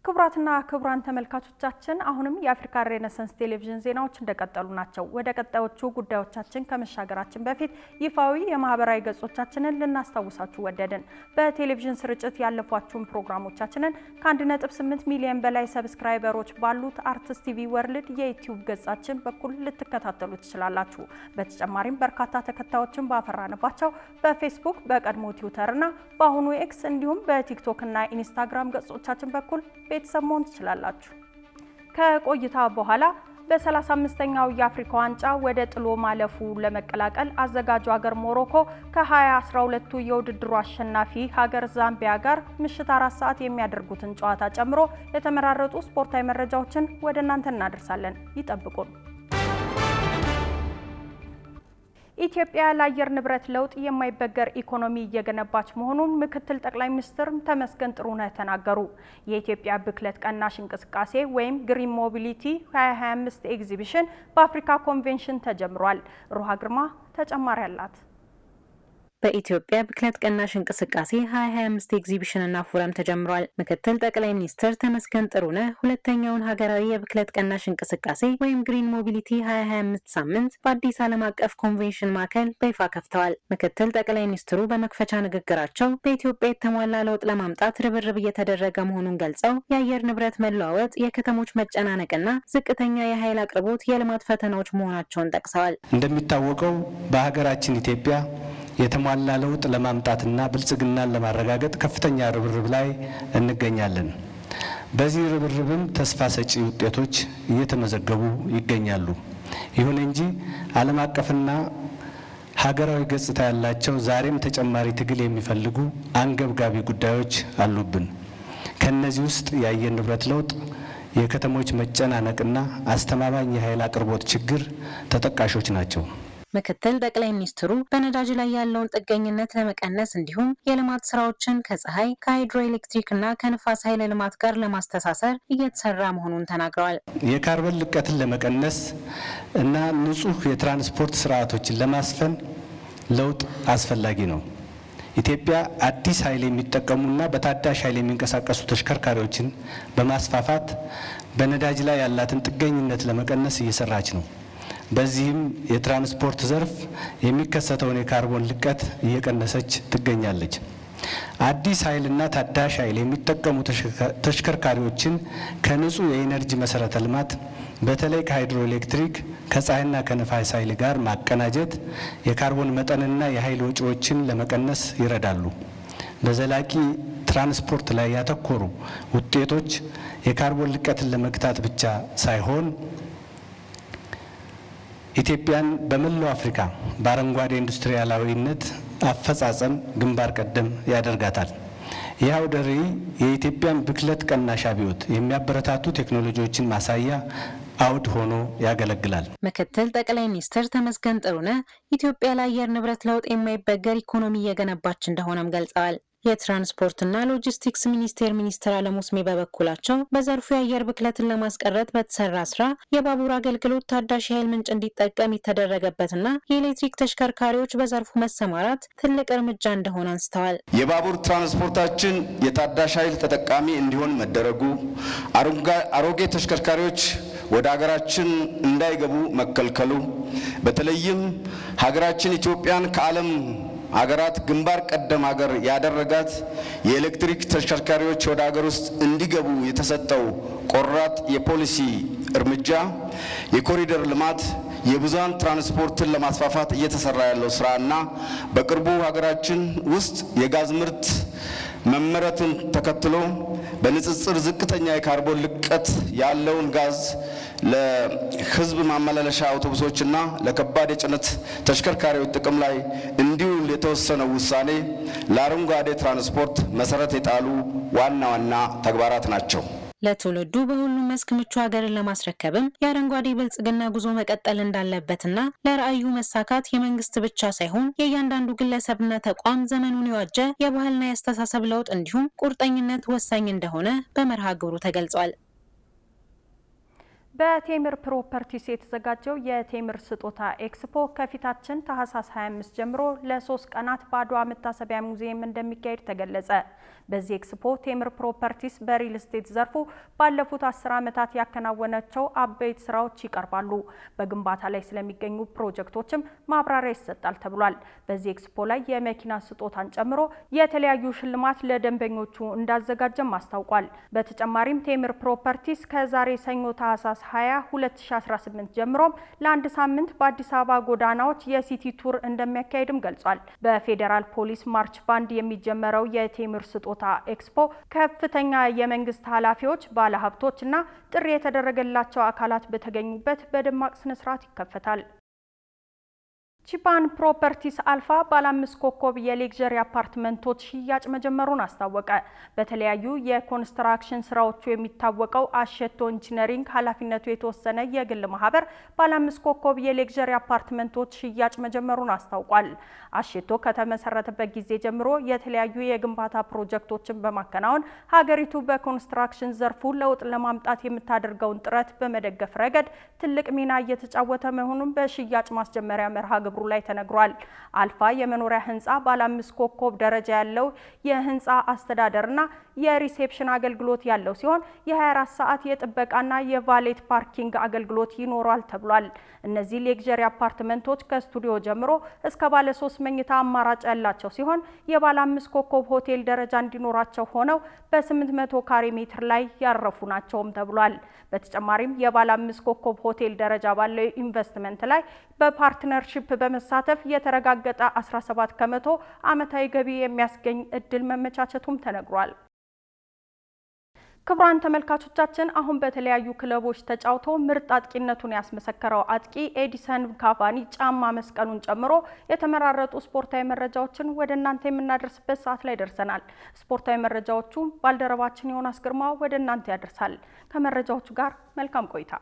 ክቡራትና ክቡራን ተመልካቾቻችን አሁንም የአፍሪካ ሬኔሳንስ ቴሌቪዥን ዜናዎች እንደቀጠሉ ናቸው። ወደ ቀጣዮቹ ጉዳዮቻችን ከመሻገራችን በፊት ይፋዊ የማህበራዊ ገጾቻችንን ልናስታውሳችሁ ወደድን። በቴሌቪዥን ስርጭት ያለፏችሁን ፕሮግራሞቻችንን ከ1.8 ሚሊዮን በላይ ሰብስክራይበሮች ባሉት አርትስ ቲቪ ወርልድ የዩቲዩብ ገጻችን በኩል ልትከታተሉ ትችላላችሁ። በተጨማሪም በርካታ ተከታዮችን ባፈራንባቸው በፌስቡክ፣ በቀድሞ ትዊተርና በአሁኑ ኤክስ እንዲሁም በቲክቶክና ኢንስታግራም ገጾቻችን በኩል ቤተሰብ መሆን ትችላላችሁ። ከቆይታ በኋላ በ35ኛው የአፍሪካ ዋንጫ ወደ ጥሎ ማለፉ ለመቀላቀል አዘጋጁ ሀገር ሞሮኮ ከ2012ቱ የውድድሩ አሸናፊ ሀገር ዛምቢያ ጋር ምሽት 4 ሰዓት የሚያደርጉትን ጨዋታ ጨምሮ የተመራረጡ ስፖርታዊ መረጃዎችን ወደ እናንተ እናደርሳለን። ይጠብቁን። ኢትዮጵያ ለአየር ንብረት ለውጥ የማይበገር ኢኮኖሚ እየገነባች መሆኑን ምክትል ጠቅላይ ሚኒስትር ተመስገን ጥሩነህ ተናገሩ። የኢትዮጵያ ብክለት ቀናሽ እንቅስቃሴ ወይም ግሪን ሞቢሊቲ 2025 ኤግዚቢሽን በአፍሪካ ኮንቬንሽን ተጀምሯል። ሩሃ ግርማ ተጨማሪ አላት። በኢትዮጵያ ብክለት ቀናሽ እንቅስቃሴ 2025 ኤግዚቢሽንና ፎረም ተጀምሯል። ምክትል ጠቅላይ ሚኒስትር ተመስገን ጥሩነህ ሁለተኛውን ሀገራዊ የብክለት ቀናሽ እንቅስቃሴ ወይም ግሪን ሞቢሊቲ 2025 ሳምንት በአዲስ ዓለም አቀፍ ኮንቬንሽን ማዕከል በይፋ ከፍተዋል። ምክትል ጠቅላይ ሚኒስትሩ በመክፈቻ ንግግራቸው በኢትዮጵያ የተሟላ ለውጥ ለማምጣት ርብርብ እየተደረገ መሆኑን ገልጸው የአየር ንብረት መለዋወጥ፣ የከተሞች መጨናነቅና ዝቅተኛ የኃይል አቅርቦት የልማት ፈተናዎች መሆናቸውን ጠቅሰዋል። እንደሚታወቀው በሀገራችን ኢትዮጵያ የተሟላ ለውጥ ለማምጣትና ብልጽግናን ለማረጋገጥ ከፍተኛ ርብርብ ላይ እንገኛለን። በዚህ ርብርብም ተስፋ ሰጪ ውጤቶች እየተመዘገቡ ይገኛሉ። ይሁን እንጂ ዓለም አቀፍና ሀገራዊ ገጽታ ያላቸው ዛሬም ተጨማሪ ትግል የሚፈልጉ አንገብጋቢ ጉዳዮች አሉብን። ከነዚህ ውስጥ የአየር ንብረት ለውጥ፣ የከተሞች መጨናነቅና አስተማማኝ የኃይል አቅርቦት ችግር ተጠቃሾች ናቸው። ምክትል ጠቅላይ ሚኒስትሩ በነዳጅ ላይ ያለውን ጥገኝነት ለመቀነስ እንዲሁም የልማት ስራዎችን ከፀሐይ ከሃይድሮኤሌክትሪክና ከንፋስ ኃይል ልማት ጋር ለማስተሳሰር እየተሰራ መሆኑን ተናግረዋል። የካርበን ልቀትን ለመቀነስ እና ንጹህ የትራንስፖርት ስርዓቶችን ለማስፈን ለውጥ አስፈላጊ ነው። ኢትዮጵያ አዲስ ኃይል የሚጠቀሙና በታዳሽ ኃይል የሚንቀሳቀሱ ተሽከርካሪዎችን በማስፋፋት በነዳጅ ላይ ያላትን ጥገኝነት ለመቀነስ እየሰራች ነው። በዚህም የትራንስፖርት ዘርፍ የሚከሰተውን የካርቦን ልቀት እየቀነሰች ትገኛለች። አዲስ ኃይልና ታዳሽ ኃይል የሚጠቀሙ ተሽከርካሪዎችን ከንጹህ የኢነርጂ መሰረተ ልማት በተለይ ከሃይድሮኤሌክትሪክ ከፀሐይና ከነፋስ ኃይል ጋር ማቀናጀት የካርቦን መጠንና የኃይል ወጪዎችን ለመቀነስ ይረዳሉ። በዘላቂ ትራንስፖርት ላይ ያተኮሩ ውጤቶች የካርቦን ልቀትን ለመግታት ብቻ ሳይሆን ኢትዮጵያን በመላው አፍሪካ በአረንጓዴ ኢንዱስትሪያላዊነት አፈጻጸም ግንባር ቀደም ያደርጋታል። ይህ አውደ ርዕይ የኢትዮጵያን ብክለት ቀናሽ አብዮት የሚያበረታቱ ቴክኖሎጂዎችን ማሳያ አውድ ሆኖ ያገለግላል። ምክትል ጠቅላይ ሚኒስትር ተመስገን ጥሩነህ ኢትዮጵያ ለአየር ንብረት ለውጥ የማይበገር ኢኮኖሚ እየገነባች እንደሆነም ገልጸዋል። የትራንስፖርትና ሎጂስቲክስ ሚኒስትር አለሙ ስሜ በበኩላቸው በዘርፉ የአየር ብክለትን ለማስቀረት በተሰራ ስራ የባቡር አገልግሎት ታዳሽ የኃይል ምንጭ እንዲጠቀም የተደረገበትና የኤሌክትሪክ ተሽከርካሪዎች በዘርፉ መሰማራት ትልቅ እርምጃ እንደሆነ አንስተዋል። የባቡር ትራንስፖርታችን የታዳሽ ኃይል ተጠቃሚ እንዲሆን መደረጉ፣ አሮጌ ተሽከርካሪዎች ወደ ሀገራችን እንዳይገቡ መከልከሉ፣ በተለይም ሀገራችን ኢትዮጵያን ከዓለም ሀገራት ግንባር ቀደም ሀገር ያደረጋት የኤሌክትሪክ ተሽከርካሪዎች ወደ ሀገር ውስጥ እንዲገቡ የተሰጠው ቆራጥ የፖሊሲ እርምጃ፣ የኮሪደር ልማት፣ የብዙሃን ትራንስፖርትን ለማስፋፋት እየተሰራ ያለው ስራና በቅርቡ ሀገራችን ውስጥ የጋዝ ምርት መመረትን ተከትሎ በንጽጽር ዝቅተኛ የካርቦን ልቀት ያለውን ጋዝ ለሕዝብ ማመላለሻ አውቶቡሶችና ለከባድ የጭነት ተሽከርካሪዎች ጥቅም ላይ እንዲውል የተወሰነው ውሳኔ ለአረንጓዴ ትራንስፖርት መሰረት የጣሉ ዋና ዋና ተግባራት ናቸው። ለትውልዱ በሁሉም መስክ ምቹ ሀገርን ለማስረከብም የአረንጓዴ ብልጽግና ጉዞ መቀጠል እንዳለበትና ለራዕዩ መሳካት የመንግስት ብቻ ሳይሆን የእያንዳንዱ ግለሰብና ተቋም ዘመኑን የዋጀ የባህልና የአስተሳሰብ ለውጥ እንዲሁም ቁርጠኝነት ወሳኝ እንደሆነ በመርሃ ግብሩ ተገልጿል። በቴምር ፕሮፐርቲስ የተዘጋጀው የቴምር ስጦታ ኤክስፖ ከፊታችን ታህሳስ 25 ጀምሮ ለ3 ቀናት በአድዋ መታሰቢያ ሙዚየም እንደሚካሄድ ተገለጸ። በዚህ ኤክስፖ ቴምር ፕሮፐርቲስ በሪል ስቴት ዘርፉ ባለፉት 10 ዓመታት ያከናወናቸው አበይት ስራዎች ይቀርባሉ። በግንባታ ላይ ስለሚገኙ ፕሮጀክቶችም ማብራሪያ ይሰጣል ተብሏል። በዚህ ኤክስፖ ላይ የመኪና ስጦታን ጨምሮ የተለያዩ ሽልማት ለደንበኞቹ እንዳዘጋጀም አስታውቋል። በተጨማሪም ቴምር ፕሮፐርቲስ ከዛሬ ሰኞ ታህሳስ 20 2018 ጀምሮም ለአንድ ሳምንት በአዲስ አበባ ጎዳናዎች የሲቲ ቱር እንደሚያካሄድም ገልጿል። በፌዴራል ፖሊስ ማርች ባንድ የሚጀመረው የቴምር ስጦታ ኤክስፖ ከፍተኛ የመንግስት ኃላፊዎች፣ ባለሀብቶች እና ጥሪ የተደረገላቸው አካላት በተገኙበት በደማቅ ስነ ስርዓት ይከፈታል። ቺፓን ፕሮፐርቲስ አልፋ ባለ 5 ኮከብ የሌክዠሪ አፓርትመንቶች ሽያጭ መጀመሩን አስታወቀ። በተለያዩ የኮንስትራክሽን ስራዎቹ የሚታወቀው አሸቶ ኢንጂነሪንግ ኃላፊነቱ የተወሰነ የግል ማህበር ባለ 5 ኮከብ የሌክዠሪ አፓርትመንቶች ሽያጭ መጀመሩን አስታውቋል። አሸቶ ከተመሰረተበት ጊዜ ጀምሮ የተለያዩ የግንባታ ፕሮጀክቶችን በማከናወን ሀገሪቱ በኮንስትራክሽን ዘርፉ ለውጥ ለማምጣት የምታደርገውን ጥረት በመደገፍ ረገድ ትልቅ ሚና እየተጫወተ መሆኑን በሽያጭ ማስጀመሪያ መርሃ ግብሩ ላይ ተነግሯል። አልፋ የመኖሪያ ህንጻ ባለ 5 ኮከብ ደረጃ ያለው የህንጻ አስተዳደርና የሪሴፕሽን አገልግሎት ያለው ሲሆን የ24 ሰዓት የጥበቃና የቫሌት ፓርኪንግ አገልግሎት ይኖራል ተብሏል። እነዚህ ሌክዠሪ አፓርትመንቶች ከስቱዲዮ ጀምሮ እስከ ባለ 3 መኝታ አማራጭ ያላቸው ሲሆን የባለ 5 ኮከብ ሆቴል ደረጃ እንዲኖራቸው ሆነው በ800 ካሬ ሜትር ላይ ያረፉ ናቸውም ተብሏል። በተጨማሪም የባለ 5 ኮከብ ሆቴል ደረጃ ባለው ኢንቨስትመንት ላይ በፓርትነርሺፕ በመሳተፍ የተረጋገጠ 17 ከመቶ ዓመታዊ ገቢ የሚያስገኝ እድል መመቻቸቱም ተነግሯል። ክቡራን ተመልካቾቻችን አሁን በተለያዩ ክለቦች ተጫውቶ ምርጥ አጥቂነቱን ያስመሰከረው አጥቂ ኤዲሰን ካቫኒ ጫማ መስቀሉን ጨምሮ የተመራረጡ ስፖርታዊ መረጃዎችን ወደ እናንተ የምናደርስበት ሰዓት ላይ ደርሰናል። ስፖርታዊ መረጃዎቹ ባልደረባችን ዮናስ ግርማ ወደ እናንተ ያደርሳል። ከመረጃዎቹ ጋር መልካም ቆይታ።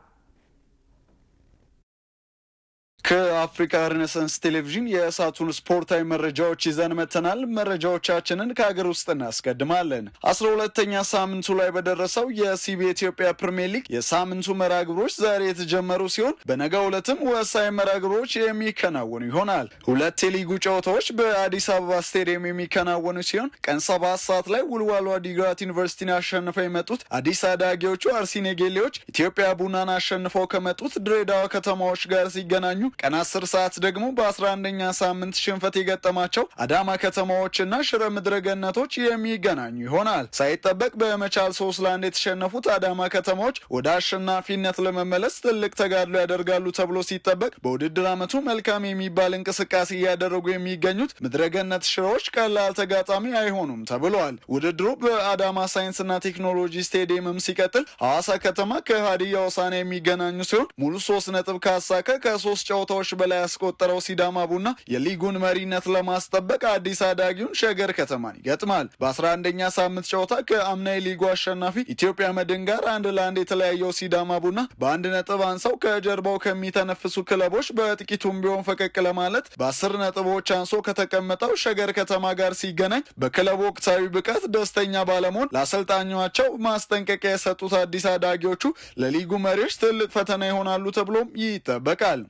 ከአፍሪካ ሬኔሳንስ ቴሌቪዥን የእሳቱን ስፖርታዊ መረጃዎች ይዘን መተናል። መረጃዎቻችንን ከሀገር ውስጥ እናስቀድማለን። 12ኛ ሳምንቱ ላይ በደረሰው የሲቢ ኢትዮጵያ ፕሪሚየር ሊግ የሳምንቱ መርሃ ግብሮች ዛሬ የተጀመሩ ሲሆን በነገው ዕለትም ወሳኝ መርሃ ግብሮች የሚከናወኑ ይሆናል። ሁለት የሊጉ ጨዋታዎች በአዲስ አበባ ስቴዲየም የሚከናወኑ ሲሆን ቀን 7 ሰዓት ላይ ውልዋሎ ዓዲግራት ዩኒቨርሲቲን አሸንፈው የመጡት አዲስ አዳጊዎቹ አርሲ ኔጌሌዎች ኢትዮጵያ ቡናን አሸንፈው ከመጡት ድሬዳዋ ከተማዎች ጋር ሲገናኙ ቀን 10 ሰዓት ደግሞ በ11ኛ ሳምንት ሽንፈት የገጠማቸው አዳማ ከተማዎችና ሽረ ምድረ ገነቶች የሚገናኙ ይሆናል። ሳይጠበቅ በመቻል 3-1 የተሸነፉት አዳማ ከተማዎች ወደ አሸናፊነት ለመመለስ ትልቅ ተጋድሎ ያደርጋሉ ተብሎ ሲጠበቅ በውድድር ዓመቱ መልካም የሚባል እንቅስቃሴ እያደረጉ የሚገኙት ምድረ ገነት ሽሮዎች ቀላል ተጋጣሚ አይሆኑም ተብሏል። ውድድሩ በአዳማ ሳይንስና ቴክኖሎጂ ስቴዲየምም ሲቀጥል ሐዋሳ ከተማ ከሀዲያ ሆሳዕና የሚገናኙ ሲሆን ሙሉ 3 ነጥብ ካሳከ ከ3 ጨዋታዎች በላይ ያስቆጠረው ሲዳማ ቡና የሊጉን መሪነት ለማስጠበቅ አዲስ አዳጊውን ሸገር ከተማን ይገጥማል። በ11ኛ ሳምንት ጨዋታ ከአምና የሊጉ አሸናፊ ኢትዮጵያ መድን ጋር 1-1 የተለያየው ሲዳማ ቡና በ1 ነጥብ አንሰው ከጀርባው ከሚተነፍሱ ክለቦች በጥቂቱም ቢሆን ፈቀቅ ለማለት በ10 ነጥቦች አንሶ ከተቀመጠው ሸገር ከተማ ጋር ሲገናኝ በክለቡ ወቅታዊ ብቃት ደስተኛ ባለመሆን ለአሰልጣኛቸው ማስጠንቀቂያ የሰጡት አዲስ አዳጊዎቹ ለሊጉ መሪዎች ትልቅ ፈተና ይሆናሉ ተብሎም ይጠበቃል።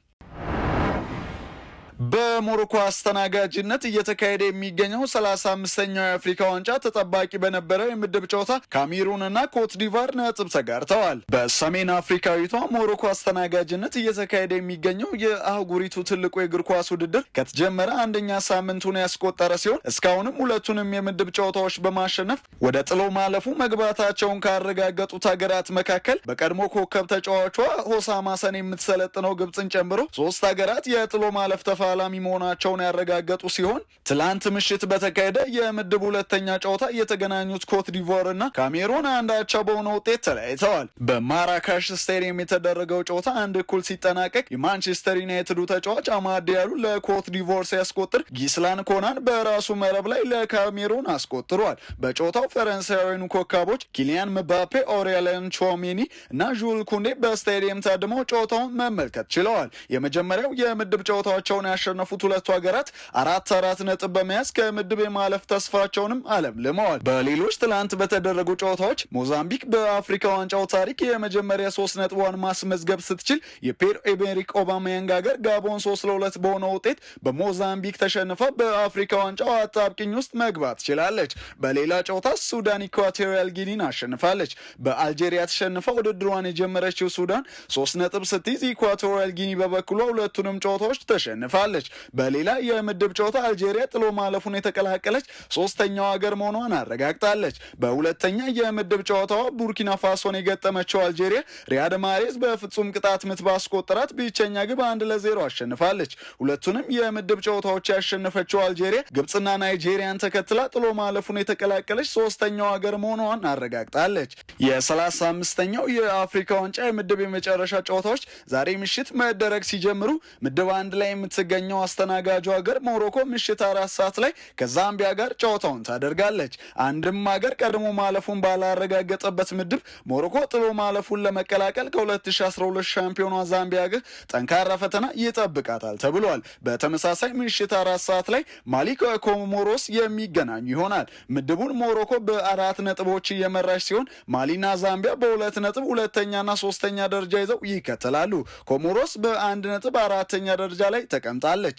በሞሮኮ አስተናጋጅነት እየተካሄደ የሚገኘው 35ኛው የአፍሪካ ዋንጫ ተጠባቂ በነበረው የምድብ ጨዋታ ካሜሩንና ኮት ዲቫር ነጥብ ተጋርተዋል። በሰሜን አፍሪካዊቷ ሞሮኮ አስተናጋጅነት እየተካሄደ የሚገኘው የአህጉሪቱ ትልቁ የእግር ኳስ ውድድር ከተጀመረ 1ኛ ሳምንቱን ያስቆጠረ ሲሆን እስካሁንም ሁለቱንም የምድብ ጨዋታዎች በማሸነፍ ወደ ጥሎ ማለፉ መግባታቸውን ካረጋገጡት ሀገራት መካከል በቀድሞ ኮከብ ተጫዋቿ ሆሳማ ሰን የምትሰለጥነው ግብፅን ጨምሮ 3 ሀገራት የጥሎ ማለፍ ተፋላሚ መሆናቸውን ያረጋገጡ ሲሆን ትላንት ምሽት በተካሄደ የምድብ ሁለተኛ ጨዋታ የተገናኙት ኮት ዲቮር እና ካሜሩን አንዳቻ በሆነ ውጤት ተለያይተዋል። በማራካሽ ስቴዲየም የተደረገው ጨዋታ 1-1 ሲጠናቀቅ የማንቸስተር ዩናይትዱ ተጫዋች አማድ ዲያሎ ለኮት ዲቮር ሲያስቆጥር ጊስላን ኮናን በራሱ መረብ ላይ ለካሜሩን አስቆጥሯል። በጨዋታው ፈረንሳያዊኑ ኮከቦች ኪሊያን ምባፔ፣ ኦሬሊያን ቹዋሜኒ እና ዡል ኩንዴ በስቴዲየም ታድመው ጨዋታውን መመልከት ችለዋል። የመጀመሪያው የምድብ ጨዋታቸውን ያሸነፉት ሁለቱ ሀገራት 4 ነጥብ በመያዝ ከምድብ የማለፍ ተስፋቸውንም አለምልመዋል። በሌሎች ትላንት በተደረጉ ጨዋታዎች ሞዛምቢክ በአፍሪካ ዋንጫው ታሪክ የመጀመሪያ 3 ነጥቧን ማስመዝገብ ስትችል የፒየር ኤሜሪክ ኦባሜያንግ ሀገር ጋቦን 3-2 በሆነ ውጤት በሞዛምቢክ ተሸንፋ በአፍሪካ ዋንጫው አጣብቂኝ ውስጥ መግባት ችላለች። በሌላ ጨዋታ ሱዳን ኢኳቶሪያል ጊኒን አሸንፋለች። በአልጄሪያ ተሸንፋ ውድድሯን የጀመረችው ሱዳን 3 ነጥብ ስትይዝ ኢኳቶሪያል ጊኒ በበኩሏ ሁለቱንም ጨዋታዎች ተሸንፋለች። በሌላ የምድብ ጨዋታ አልጄሪያ ጥሎ ማለፉን የተቀላቀለች 3ኛው ሀገር መሆኗን አረጋግጣለች። በሁለተኛ የምድብ ጨዋታዋ ቡርኪና ፋሶን የገጠመችው አልጄሪያ ሪያድ ማሬዝ በፍጹም ቅጣት ምት ባስቆጠራት ብቸኛ ግብ 1-0 አሸንፋለች። ሁለቱንም የምድብ ጨዋታዎች ያሸነፈችው አልጄሪያ ግብጽና ናይጄሪያን ተከትላ ጥሎ ማለፉን የተቀላቀለች 3ኛው ሀገር መሆኗን አረጋግጣለች። የ35ኛው የአፍሪካ ዋንጫ የምድብ የመጨረሻ ጨዋታዎች ዛሬ ምሽት መደረግ ሲጀምሩ ምድብ 1 ላይ የምትገ የምትገኘው አስተናጋጁ ሀገር ሞሮኮ ምሽት 4 ሰዓት ላይ ከዛምቢያ ጋር ጨዋታውን ታደርጋለች። አንድም ሀገር ቀድሞ ማለፉን ባላረጋገጠበት ምድብ ሞሮኮ ጥሎ ማለፉን ለመቀላቀል ከ2012 ሻምፒዮኗ ዛምቢያ ጋር ጠንካራ ፈተና ይጠብቃታል ተብሏል። በተመሳሳይ ምሽት 4 ሰዓት ላይ ማሊ ከኮሞሮስ የሚገናኙ ይሆናል። ምድቡን ሞሮኮ በ4 ነጥቦች እየመራች ሲሆን ማሊና ዛምቢያ በ2 ነጥብ ሁለተኛና ሶስተኛ ደረጃ ይዘው ይከተላሉ። ኮሞሮስ በ1 ነጥብ አራተኛ ደረጃ ላይ ተቀምጣለች።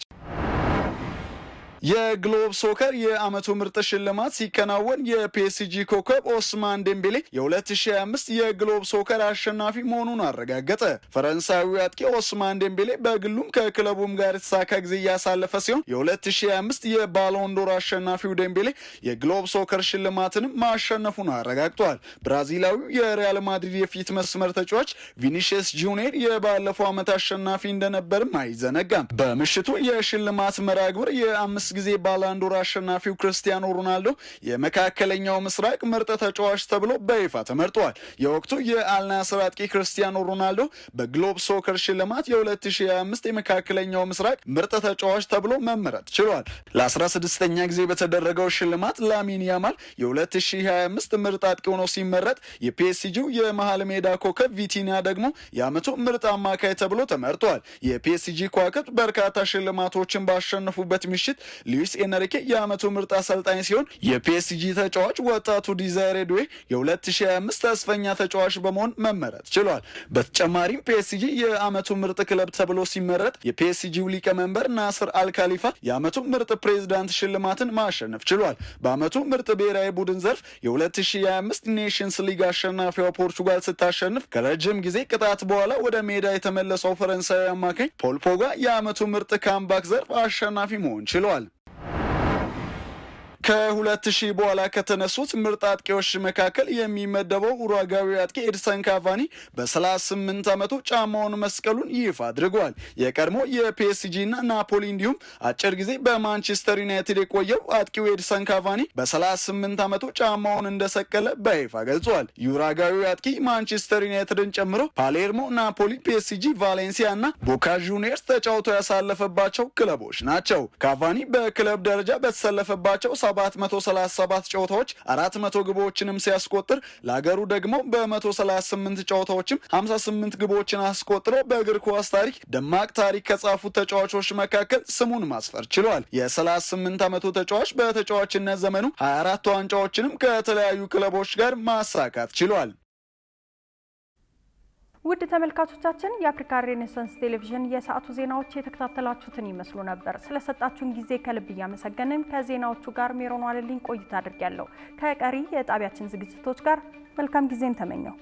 የግሎብ ሶከር የአመቱ ምርጥ ሽልማት ሲከናወን የፒኤስጂ ኮከብ ኦስማን ዴምቤሌ የ2025 የግሎብ ሶከር አሸናፊ መሆኑን አረጋገጠ። ፈረንሳዊው አጥቂ ኦስማን ዴምቤሌ በግሉም ከክለቡም ጋር የተሳካ ጊዜ እያሳለፈ ሲሆን የ2025 የባሎን ዶር አሸናፊው ዴምቤሌ የግሎብ ሶከር ሽልማትንም ማሸነፉን አረጋግጧል። ብራዚላዊው የሪያል ማድሪድ የፊት መስመር ተጫዋች ቪኒሺየስ ጁኒየር የባለፈው ዓመት አሸናፊ እንደነበርም አይዘነጋም። በምሽቱ የሽልማት መርሃ ግብር የ5 ጊዜ ባላንዶር አሸናፊው ክርስቲያኖ ሮናልዶ የመካከለኛው ምስራቅ ምርጥ ተጫዋች ተብሎ በይፋ ተመርጧል። የወቅቱ የአልናስር አጥቂ ክርስቲያኖ ሮናልዶ በግሎብ ሶከር ሽልማት የ2025 የመካከለኛው ምስራቅ ምርጥ ተጫዋች ተብሎ መመረጥ ችሏል። ለ16ኛ ጊዜ በተደረገው ሽልማት ላሚን ያማል የ2025 ምርጥ አጥቂ ሆኖ ሲመረጥ፣ የፒኤስጂው የመሃል ሜዳ ኮከብ ቪቲኒያ ደግሞ የዓመቱ ምርጥ አማካይ ተብሎ ተመርጧል። የፒኤስጂ ከዋክብት በርካታ ሽልማቶችን ባሸነፉበት ምሽት ሉዊስ ኤንሪኬ የዓመቱ ምርጥ አሰልጣኝ ሲሆን የፒኤስጂ ተጫዋች ወጣቱ ዲዛይሬ ዱዌ የ2025 ተስፈኛ ተጫዋች በመሆን መመረጥ ችሏል። በተጨማሪም ፒኤስጂ የዓመቱ ምርጥ ክለብ ተብሎ ሲመረጥ የፒኤስጂው ሊቀመንበር ናስር አልካሊፋ የዓመቱ ምርጥ ፕሬዝዳንት ሽልማትን ማሸነፍ ችሏል። በዓመቱ ምርጥ ብሔራዊ ቡድን ዘርፍ የ2025 ኔሽንስ ሊግ አሸናፊዋ ፖርቹጋል ስታሸንፍ ከረጅም ጊዜ ቅጣት በኋላ ወደ ሜዳ የተመለሰው ፈረንሳዊ አማካኝ ፖል ፖጋ የዓመቱ ምርጥ ካምባክ ዘርፍ አሸናፊ መሆን ችሏል። ከ2000 በኋላ ከተነሱት ምርጥ አጥቂዎች መካከል የሚመደበው ኡሩጓዊ አጥቂ ኤድሰን ካቫኒ በ38 ዓመቱ ጫማውን መስቀሉን ይፋ አድርጓል። የቀድሞ የፒኤስጂ እና ናፖሊ እንዲሁም አጭር ጊዜ በማንቸስተር ዩናይትድ የቆየው አጥቂው ኤድሰን ካቫኒ በ38 ዓመቱ ጫማውን እንደሰቀለ በይፋ ገልጿል። ኡሩጓዊ አጥቂ ማንቸስተር ዩናይትድን ጨምሮ ፓሌርሞ፣ ናፖሊ፣ ፒኤስጂ፣ ቫሌንሲያ እና ቦካ ጁኒየርስ ተጫውቶ ያሳለፈባቸው ክለቦች ናቸው። ካቫኒ በክለብ ደረጃ በተሰለፈባቸው 737 ጨዋታዎች 400 ግቦችንም ሲያስቆጥር ለሀገሩ ደግሞ በ138 ጨዋታዎችም 58 ግቦችን አስቆጥሮ በእግር ኳስ ታሪክ ደማቅ ታሪክ ከጻፉት ተጫዋቾች መካከል ስሙን ማስፈር ችሏል። የ38 ዓመቱ ተጫዋች በተጫዋችነት ዘመኑ 24 ዋንጫዎችንም ከተለያዩ ክለቦች ጋር ማሳካት ችሏል። ውድ ተመልካቾቻችን የአፍሪካ ሬኔሳንስ ቴሌቪዥን የሰዓቱ ዜናዎች የተከታተላችሁትን ይመስሉ ነበር። ስለሰጣችሁን ጊዜ ከልብ እያመሰገንን ከዜናዎቹ ጋር ሜሮን ዋለልኝ ቆይታ አድርጌያለሁ። ከቀሪ የጣቢያችን ዝግጅቶች ጋር መልካም ጊዜን ተመኘው።